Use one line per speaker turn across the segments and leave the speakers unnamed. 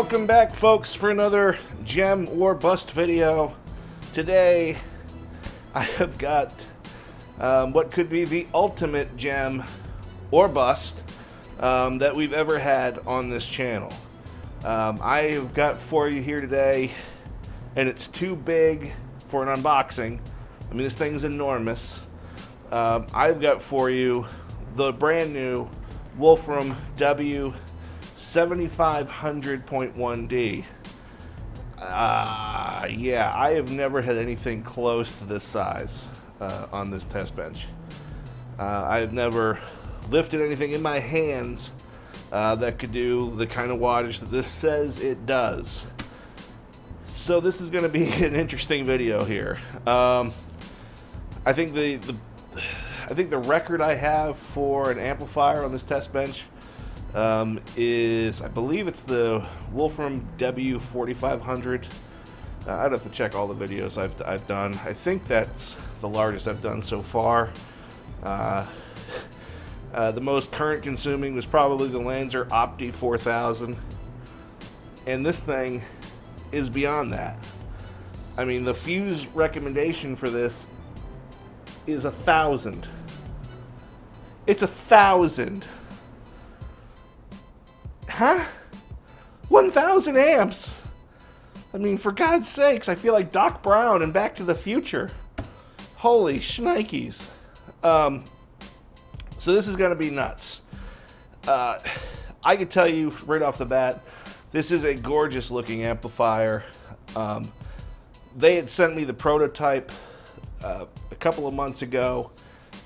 Welcome back, folks, for another gem or bust video. Today I have got what could be the ultimate gem or bust that we've ever had on this channel. I have got for you here today, and it's too big for an unboxing. I mean, this thing's enormous. I've got for you the brand new Wolfram W-7500.1D. Yeah, I have never had anything close to this size on this test bench. I've never lifted anything in my hands that could do the kind of wattage that this says it does. So this is going to be an interesting video here. I think the record I have for an amplifier on this test bench is, I believe it's the Wolfram W-7500. I'd have to check all the videos I've done. I think that's the largest I've done so far. The most current consuming was probably the Lanzer Opti 4000, and this thing is beyond that. I mean, the fuse recommendation for this is 1,000. It's 1,000. Huh? 1,000 amps. I mean, for God's sakes, I feel like Doc Brown in Back to the Future. Holy shnikes. So this is going to be nuts. I can tell you right off the bat, this is a gorgeous looking amplifier. They had sent me the prototype a couple of months ago,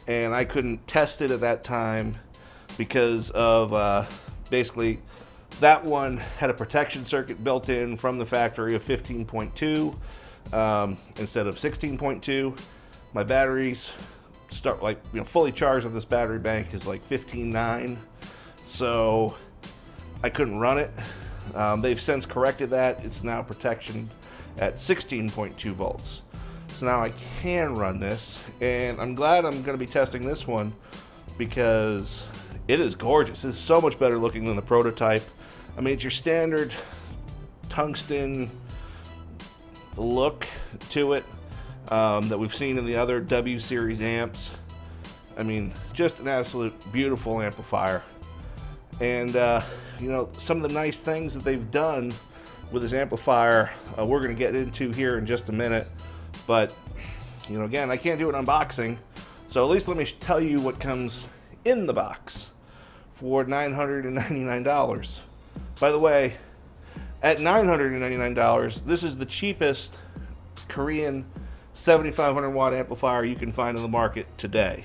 and I couldn't test it at that time because of basically that one had a protection circuit built in from the factory of 15.2 instead of 16.2. My batteries start fully charged on this battery bank is like 15.9, so I couldn't run it. They've since corrected that. It's now protection at 16.2 volts. So now I can run this, and I'm glad I'm going to be testing this one because it is gorgeous. It's so much better looking than the prototype. I mean, it's your standard tungsten look to it that we've seen in the other W series amps. I mean, just an absolute beautiful amplifier. And you know, some of the nice things that they've done with this amplifier, we're going to get into here in just a minute. But, you know, again, I can't do an unboxing, so at least let me tell you what comes in the box for $999. By the way, at $999, this is the cheapest Korean 7,500 watt amplifier you can find in the market today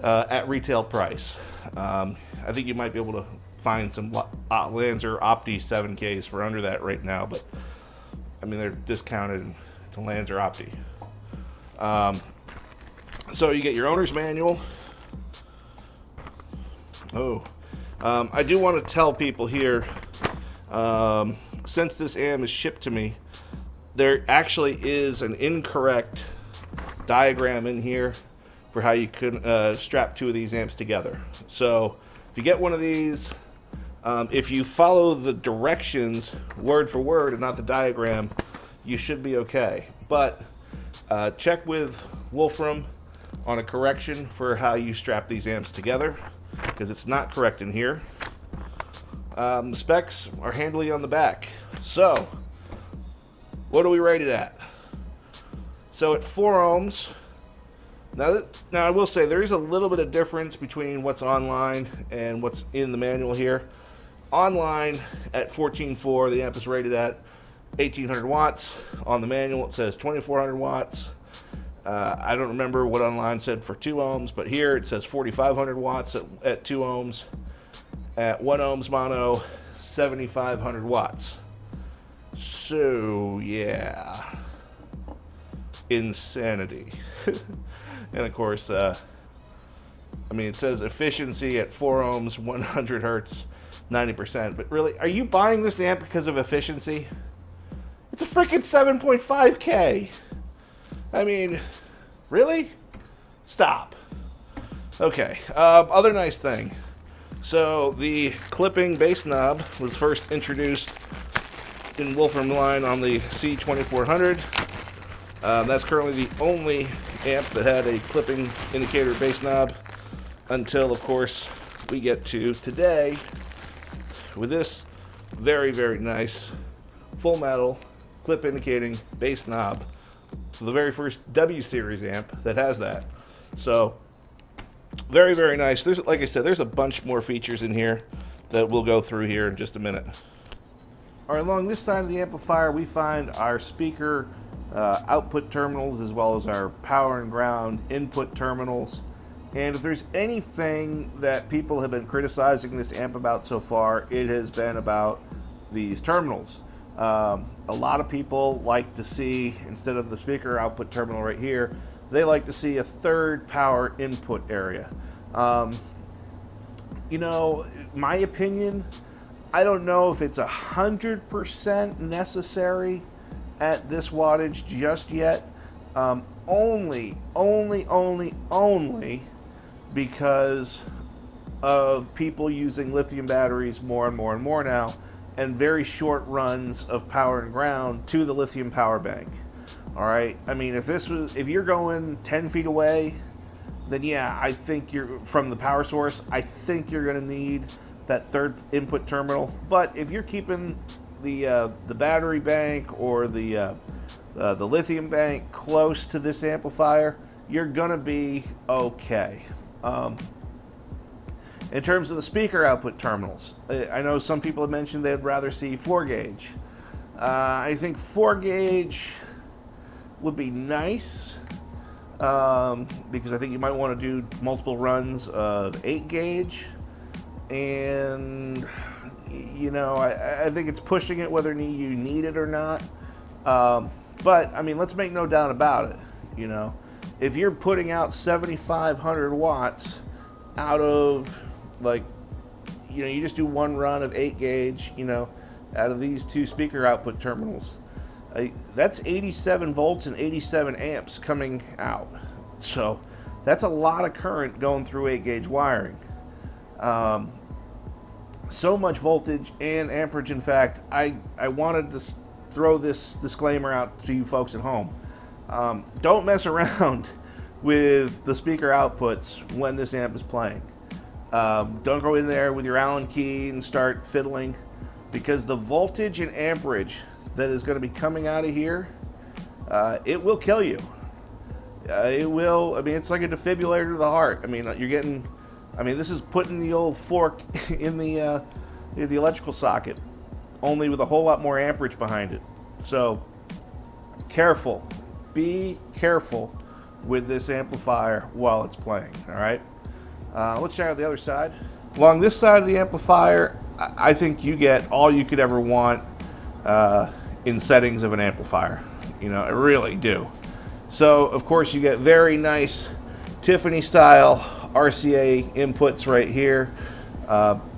at retail price. I think you might be able to find some Lanzer Opti 7Ks for under that right now, but I mean, they're discounted. It's a Lanzer Opti. So you get your owner's manual. I do want to tell people here, since this amp is shipped to me, there actually is an incorrect diagram in here for how you can strap two of these amps together. So if you get one of these, if you follow the directions word for word and not the diagram, you should be okay. But check with Wolfram on a correction for how you strap these amps together, because it's not correct in here. The specs are handily on the back. So what are we rated at? So at 4 ohms. Now I will say there is a little bit of difference between what's online and what's in the manual here. Online at 14.4, the amp is rated at 1,800 watts. On the manual it says 2,400 watts. I don't remember what online said for 2 ohms, but here it says 4,500 watts at 2 ohms. At 1 ohms mono, 7,500 watts. So yeah, insanity. And of course, I mean, it says efficiency at 4 ohms, 100 hertz, 90%. But really, are you buying this amp because of efficiency? It's a freaking 7.5K. I mean, really? Stop. Okay, other nice thing. So the clipping bass knob was first introduced in Wolfram line on the C2400. That's currently the only amp that had a clipping indicator bass knob until, of course, we get to today with this very, very nice full metal clip indicating bass knob. So the very first W series amp that has that. So very, very nice. There's, like I said, there's a bunch more features in here that we'll go through here in just a minute. All right, along this side of the amplifier, we find our speaker output terminals as well as our power and ground input terminals. And if there's anything that people have been criticizing this amp about so far, it has been about these terminals. A lot of people like to see, instead of the speaker output terminal right here, they like to see a third power input area. You know, my opinion, I don't know if it's 100% necessary at this wattage just yet. Only because of people using lithium batteries more and more now, and very short runs of power and ground to the lithium power bank. All right, I mean, if you're going 10 feet away, then yeah, I think you're from the power source. I think you're going to need that third input terminal. But if you're keeping the battery bank or the lithium bank close to this amplifier, you're going to be okay. In terms of the speaker output terminals, I know some people have mentioned they'd rather see 4 gauge. I think 4 gauge would be nice, because I think you might want to do multiple runs of 8 gauge, and you know, I think it's pushing it whether you need it or not. But I mean, let's make no doubt about it. You know, if you're putting out 7,500 watts out of, like, you know, you just do one run of 8 gauge, you know, out of these 2 speaker output terminals, that's 87 volts and 87 amps coming out. So that's a lot of current going through 8 gauge wiring. So much voltage and amperage. In fact, I wanted to throw this disclaimer out to you folks at home. Don't mess around with the speaker outputs when this amp is playing. Don't go in there with your Allen key and start fiddling, because the voltage and amperage that is going to be coming out of here, it will kill you. It will. I mean, it's like a defibrillator to the heart. I mean, you're getting, I mean, this is putting the old fork in the electrical socket, only with a whole lot more amperage behind it. So careful, be careful with this amplifier while it's playing. All right, let's check out the other side. Along this side of the amplifier, I think you get all you could ever want in settings of an amplifier. You know, I really do. So of course you get very nice Tiffany style RCA inputs right here.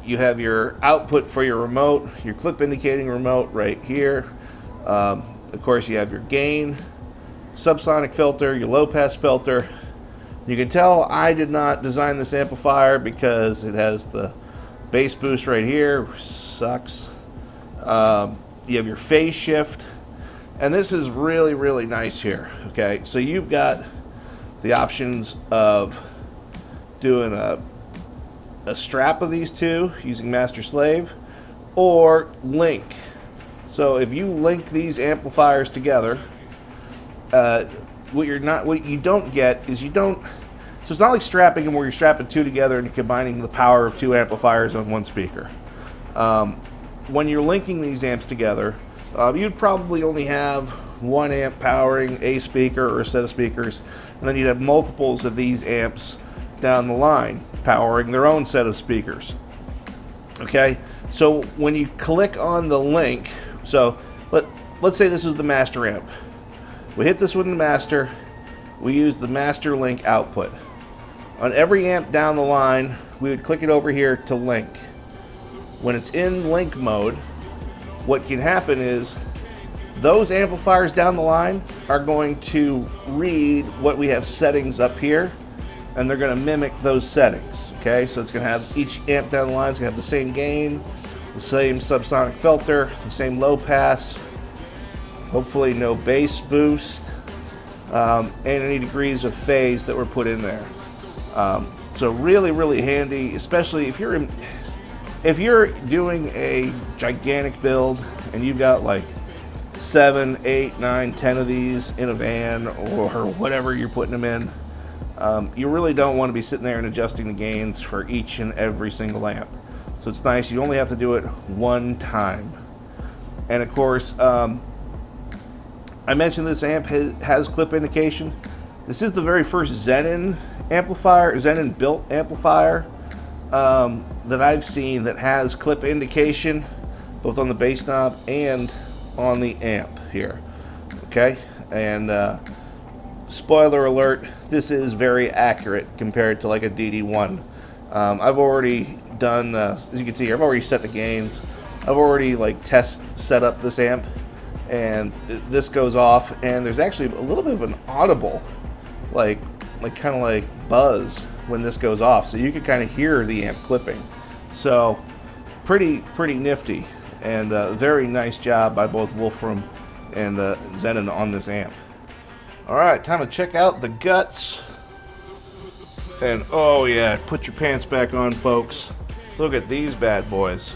You have your output for your remote, your clip indicating remote right here. Of course you have your gain, subsonic filter, your low pass filter. You can tell I did not design this amplifier because it has the bass boost right here. Sucks. You have your phase shift, and this is really, really nice here. Okay, so you've got the options of doing a strap of these two using master slave, or link. So if you link these amplifiers together, what you don't get is so it's not like strapping them where you're strapping 2 together and you're combining the power of 2 amplifiers on 1 speaker. When you're linking these amps together, you'd probably only have 1 amp powering a speaker or a set of speakers, and then you'd have multiples of these amps down the line powering their own set of speakers. Okay, so when you click on the link, so let's say this is the master amp. We hit this with the master, we use the master link output. On every amp down the line, we would click it over here to link. When it's in link mode, what can happen is those amplifiers down the line are going to read what we have settings up here, and they're going to mimic those settings. Okay, so it's going to have each amp down the line is going to have the same gain, the same subsonic filter, the same low pass, hopefully no bass boost, and any degrees of phase that were put in there. So really handy, especially if you're doing a gigantic build and you've got like 7, 8, 9, 10 of these in a van or whatever you're putting them in. You really don't want to be sitting there and adjusting the gains for each and every single amp. So it's nice, you only have to do it one time. And of course, I mentioned this amp has clip indication. This is the very first Xenon amplifier, Xenon built amplifier that I've seen that has clip indication, both on the bass knob and on the amp here. Okay, and spoiler alert, this is very accurate compared to like a DD1. I've already done, as you can see here, I've already set the gains. I've already like set up this amp, and this goes off, and there's actually a little bit of an audible, like kind of like buzz when this goes off, so you can kind of hear the amp clipping. So pretty nifty, and very nice job by both Wolfram and Xenon on this amp. Alright, time to check out the guts. And oh yeah, put your pants back on, folks. Look at these bad boys.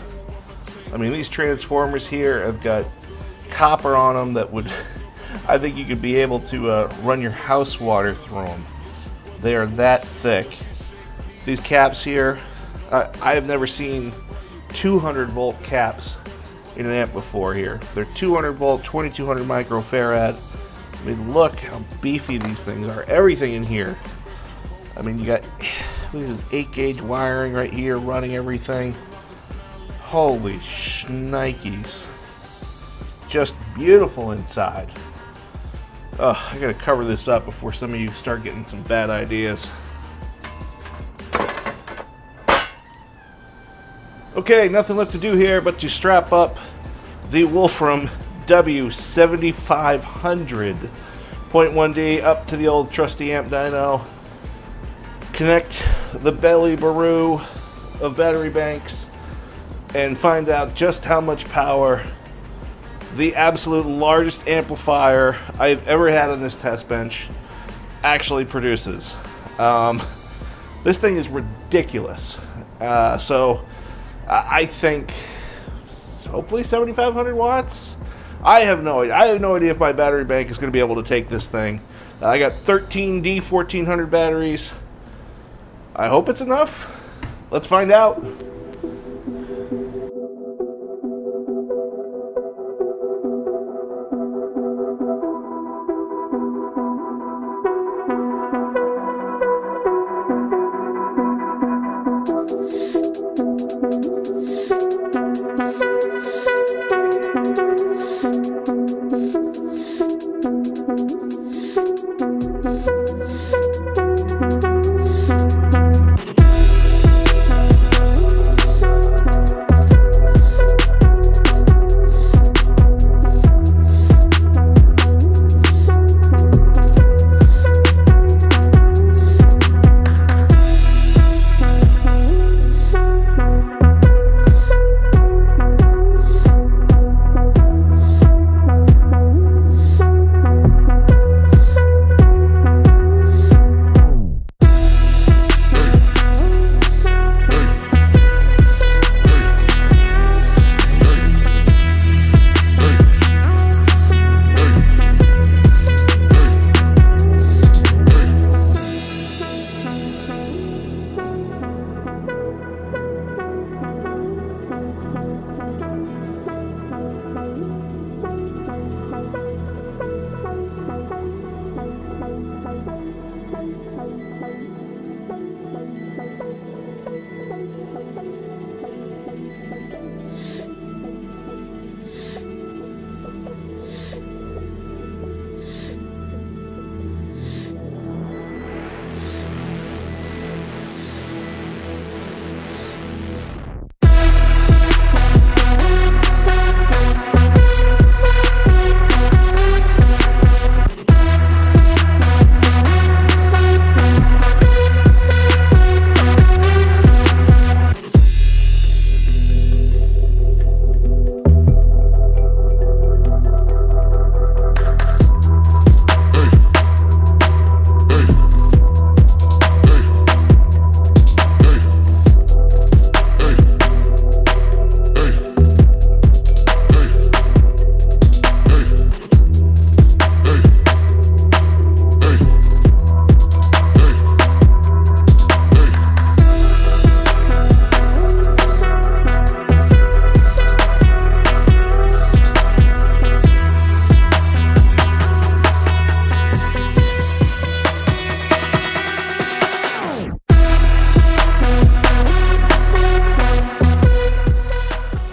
I mean, these transformers here have got copper on them that would, I think you could be able to run your house water through them. They are that thick. These caps here, I have never seen 200 volt caps in an amp before here. They're 200 volt, 2200 microfarad. I mean, look how beefy these things are. Everything in here. I mean, you got this 8-gauge wiring right here running everything. Holy shnikes. Just beautiful inside. I gotta cover this up before some of you start getting some bad ideas. Okay, nothing left to do here but to strap up the Wolfram W-7500 0.1D up to the old trusty amp dyno. Connect the belly baroo of battery banks and find out just how much power the absolute largest amplifier I've ever had on this test bench actually produces. This thing is ridiculous. So I think hopefully 7,500 watts. I have no idea. I have no idea if my battery bank is going to be able to take this thing. I got 13 D1400 batteries. I hope it's enough. Let's find out.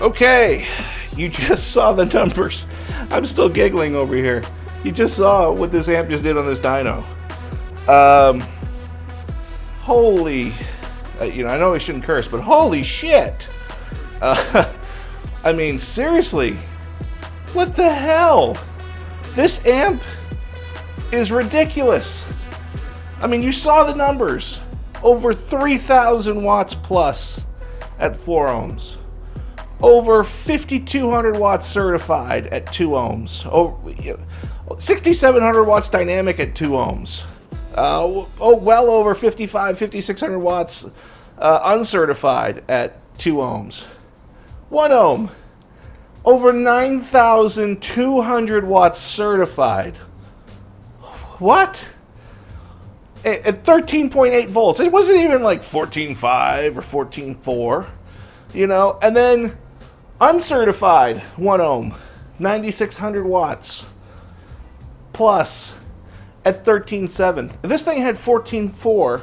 Okay, you just saw the numbers. I'm still giggling over here. You just saw what this amp just did on this dyno. Holy, you know, I know I shouldn't curse, but holy shit. I mean, seriously, what the hell? This amp is ridiculous. I mean, you saw the numbers. Over 3,000 watts plus at 4 ohms. Over 5,200 watts certified at 2 ohms. Over 6,700 watts dynamic at 2 ohms. Well over 5,600 watts uncertified at 2 ohms. 1 ohm. Over 9,200 watts certified. What? At 13.8 volts. It wasn't even like 14.5 or 14.4, you know. And then uncertified 1 ohm, 9,600 watts plus at 13.7. If this thing had 14.4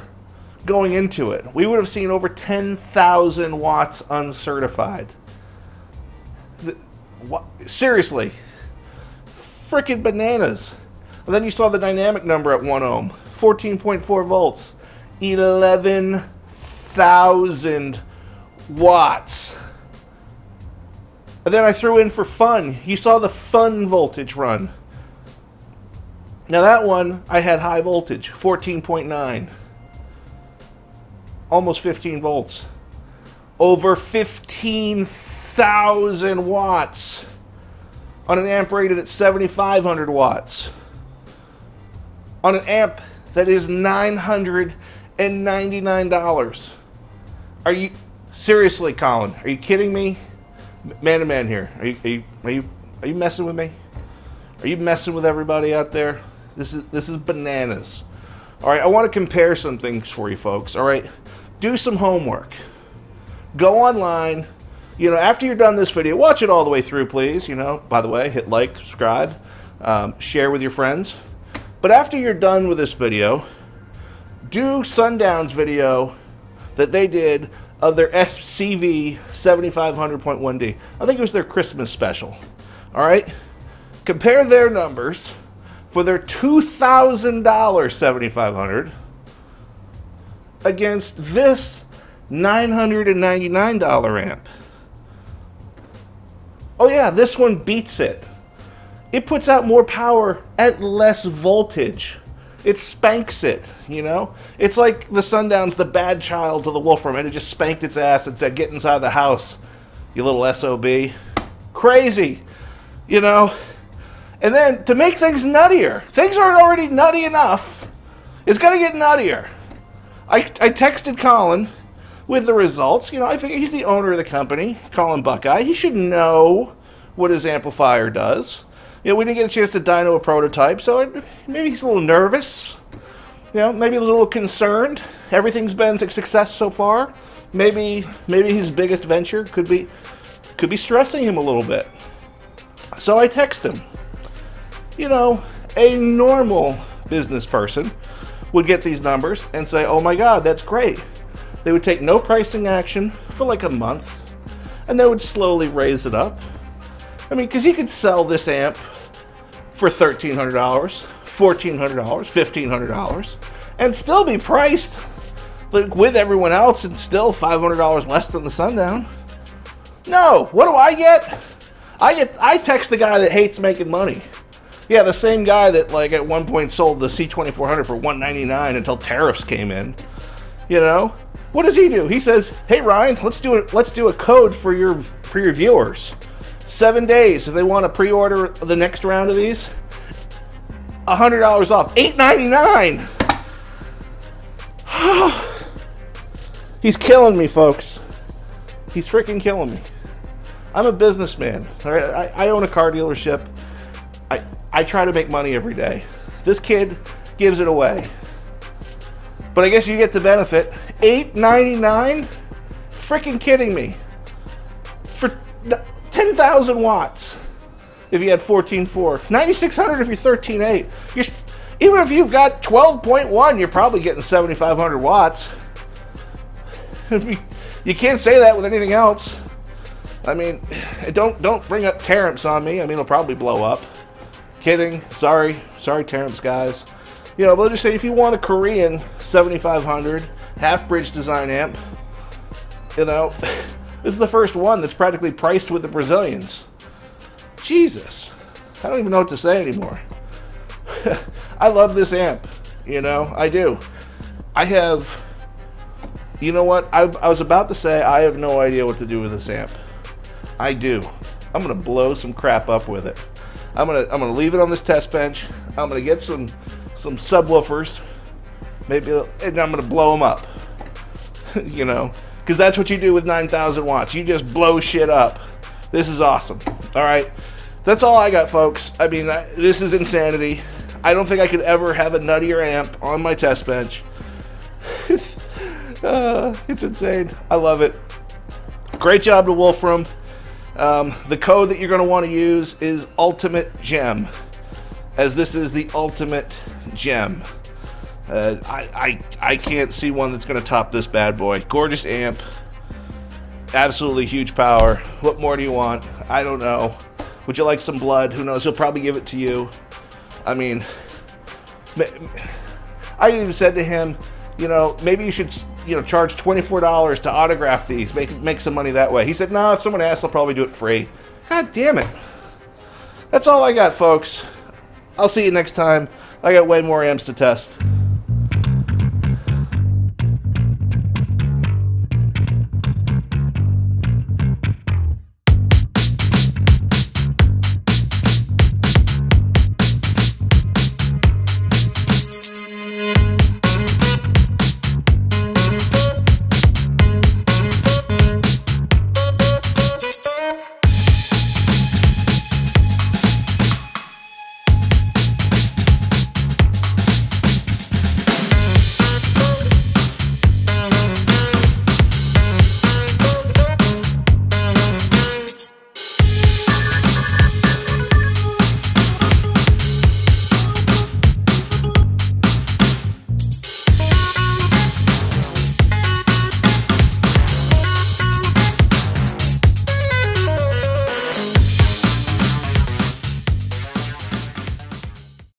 going into it, we would have seen over 10,000 watts uncertified. Seriously, freaking bananas. And then you saw the dynamic number at 1 ohm, 14.4 volts, 11,000 watts. And then I threw in for fun. You saw the fun voltage run. Now that one, I had high voltage, 14.9. Almost 15 volts. Over 15,000 watts on an amp rated at 7,500 watts. On an amp that is $999. Are you seriously, Colin? Are you kidding me? Man to man here. Are you messing with me? Are you messing with everybody out there? This is bananas. All right, I want to compare some things for you folks. All right, do some homework. Go online. You know, after you're done this video, watch it all the way through, please. You know, by the way, hit like, subscribe, share with your friends. But after you're done with this video, do Sundown's video that they did of their SCV 7500.1D. I think it was their Christmas special. All right? Compare their numbers for their $2,000 7500 against this $999 amp. Oh yeah, this one beats it. It puts out more power at less voltage. It spanks it, you know? It's like the Sundown's the bad child to the Wolfram, and it just spanked its ass and said, get inside the house, you little SOB. Crazy, you know? And then, to make things nuttier, things aren't already nutty enough, it's gonna get nuttier. I texted Colin with the results. You know, I figure he's the owner of the company, Colin Buckeye. He should know what his amplifier does. You know, we didn't get a chance to dyno a prototype, so maybe he's a little nervous. You know, maybe a little concerned. Everything's been a success so far. Maybe his biggest venture could be stressing him a little bit. So I text him. You know, a normal business person would get these numbers and say, oh my God, that's great. They would take no pricing action for like a month, and they would slowly raise it up. I mean, because you could sell this amp for $1,300, $1,400, $1,500, and still be priced like with everyone else and still $500 less than the Sundown. No, what do I get? I text the guy that hates making money. Yeah, the same guy that like at one point sold the C2400 for $199 until tariffs came in. You know, what does he do? He says, "Hey Ryan, let's do a code for your viewers. 7 days if they want to pre-order the next round of these. $100 off, $8.99." He's killing me, folks. He's freaking killing me. I'm a businessman. All right? I own a car dealership. I try to make money every day. This kid gives it away. But I guess you get the benefit. $8.99? Freaking kidding me. For 10,000 watts if you had 14.4. 9,600 if you're 13.8. Even if you've got 12.1, you're probably getting 7,500 watts. You can't say that with anything else. I mean, don't bring up Terrence on me. I mean, it'll probably blow up. Kidding. Sorry, Terrence guys. You know, but let's just say if you want a Korean 7500 half-bridge design amp, you know, this is the first one that's practically priced with the Brazilians. Jesus. I don't even know what to say anymore. I love this amp. You know, I do. I have... You know what? I was about to say I have no idea what to do with this amp. I do. I'm gonna blow some crap up with it. I'm gonna leave it on this test bench. I'm gonna get some subwoofers, maybe, and I'm gonna blow them up. You know, because that's what you do with 9,000 watts. You just blow shit up. This is awesome. All right, that's all I got, folks. I mean, this is insanity. I don't think I could ever have a nuttier amp on my test bench. It's insane. I love it. Great job to Wolfram. The code that you're going to want to use is Ultimate Gem, as this is the ultimate gem. I can't see one that's going to top this bad boy. Gorgeous amp. Absolutely huge power. What more do you want? I don't know. Would you like some blood? Who knows? He'll probably give it to you. I mean, I even said to him, you know, maybe you should, you know, charge $24 to autograph these, make some money that way. He said, no, if someone asks, I'll probably do it free. God damn it. That's all I got, folks. I'll see you next time. I got way more amps to test.